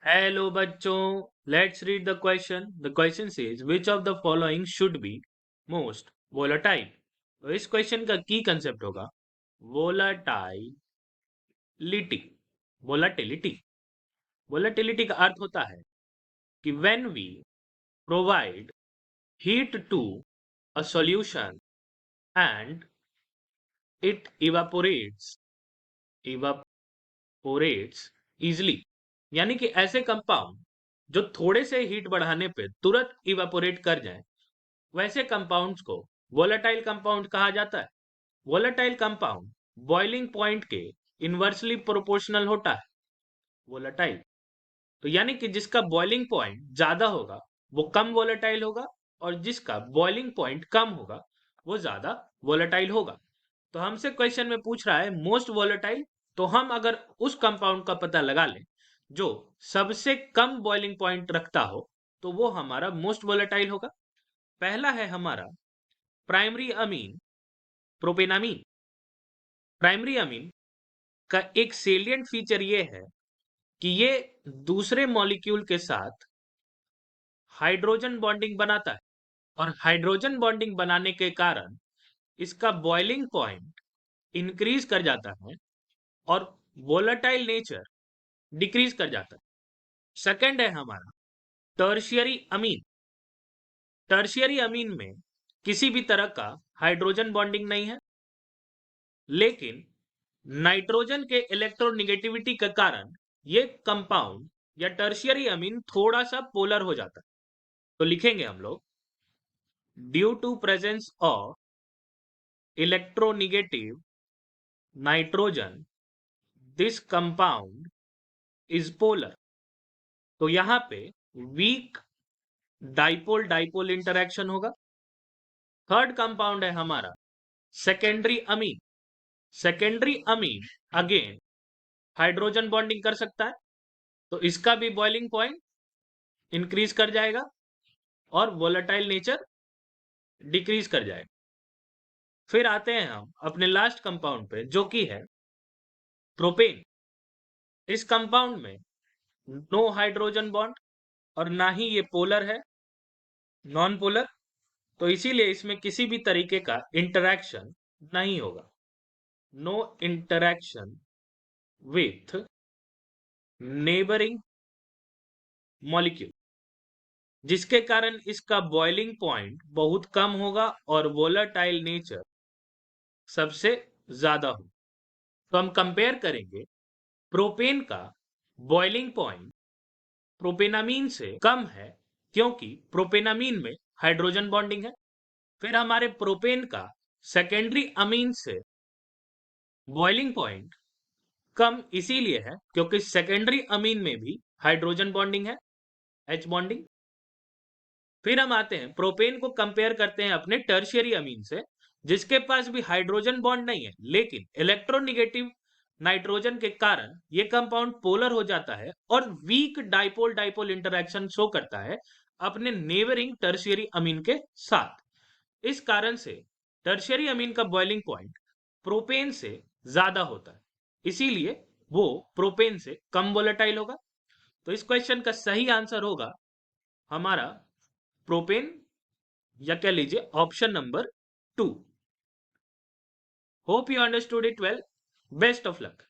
Hello बच्चों, let's read the question. The question says which of the following should be most volatile. तो इस question का की concept होगा वोलाटाइलिटी। वोलाटिलिटी वोलाटिलिटी का अर्थ होता है कि when we provide heat to a solution and it evaporates easily, यानी कि ऐसे कंपाउंड जो थोड़े से हीट बढ़ाने पे तुरंत इवापोरेट कर जाएं, वैसे कंपाउंड्स को वोलेटाइल कंपाउंड कहा जाता है। वोलेटाइल कंपाउंड बॉइलिंग पॉइंट के इनवर्सली प्रोपोर्शनल होता है। वोलेटाइल तो यानी कि जिसका बॉइलिंग पॉइंट ज्यादा होगा वो कम वोलेटाइल होगा, और जिसका बॉइलिंग पॉइंट कम होगा वो ज्यादा वोलेटाइल होगा। तो हमसे क्वेश्चन में पूछ रहा है मोस्ट वोलेटाइल, तो हम अगर उस कंपाउंड का पता लगा लें जो सबसे कम बॉइलिंग पॉइंट रखता हो तो वो हमारा मोस्ट वोलेटाइल होगा। पहला है हमारा प्राइमरी अमीन, प्रोपेनामीन। प्राइमरी अमीन का एक सेलिएंट फीचर ये है कि ये दूसरे मॉलिक्यूल के साथ हाइड्रोजन बॉन्डिंग बनाता है, और हाइड्रोजन बॉन्डिंग बनाने के कारण इसका बॉइलिंग पॉइंट इंक्रीज कर जाता है और वोलेटाइल नेचर डिक्रीज कर जाता है। सेकंड है हमारा टर्शियरी अमीन। टर्शियरी अमीन में किसी भी तरह का हाइड्रोजन बॉन्डिंग नहीं है, लेकिन नाइट्रोजन के इलेक्ट्रोनेगेटिविटी के कारण ये कंपाउंड या टर्शियरी अमीन थोड़ा सा पोलर हो जाता है। तो लिखेंगे हम लोग due to presence of electronegative nitrogen this compound is polar. तो यहां पे वीक डाइपोल डाइपोल इंटरेक्शन होगा। थर्ड कंपाउंड है हमारा secondary amine. Secondary amine again hydrogen bonding कर सकता है, तो इसका भी बॉइलिंग पॉइंट इंक्रीज कर जाएगा और वोलेटाइल नेचर डिक्रीज कर जाएगा। फिर आते हैं हम अपने लास्ट कंपाउंड पे जो कि है प्रोपेन। इस कंपाउंड में नो हाइड्रोजन बॉन्ड और ना ही ये पोलर है, नॉन पोलर, तो इसीलिए इसमें किसी भी तरीके का इंटरैक्शन नहीं होगा। No interaction with neighbouring molecule, जिसके कारण इसका बॉइलिंग पॉइंट बहुत कम होगा और वोलेटाइल नेचर सबसे ज्यादा हो। तो हम कंपेयर करेंगे प्रोपेन का बॉइलिंग पॉइंट प्रोपेनामीन से कम है, क्योंकि प्रोपेनामीन में हाइड्रोजन बॉन्डिंग है। फिर हमारे प्रोपेन का सेकेंडरी अमीन से बॉइलिंग पॉइंट कम इसीलिए है क्योंकि सेकेंडरी अमीन में भी हाइड्रोजन बॉन्डिंग है, एच बॉन्डिंग। फिर हम आते हैं प्रोपेन को कंपेयर करते हैं अपने टर्शियरी अमीन से, जिसके पास भी हाइड्रोजन बॉन्ड नहीं है, लेकिन इलेक्ट्रोनेगेटिव नाइट्रोजन के कारण ये कंपाउंड पोलर हो जाता है और weak dipole dipole interaction show करता है अपने नेबरिंग टर्शियरी अमीन के साथ। इस कारण से टर्शियरी अमीन का बॉइलिंग पॉइंट प्रोपेन से ज्यादा होता है, इसीलिए वो प्रोपेन से कम वोलेटाइल होगा। तो इस क्वेश्चन का सही आंसर होगा हमारा प्रोपेन, या कह लीजिए option number 2। Hope you understood it well. Best of luck.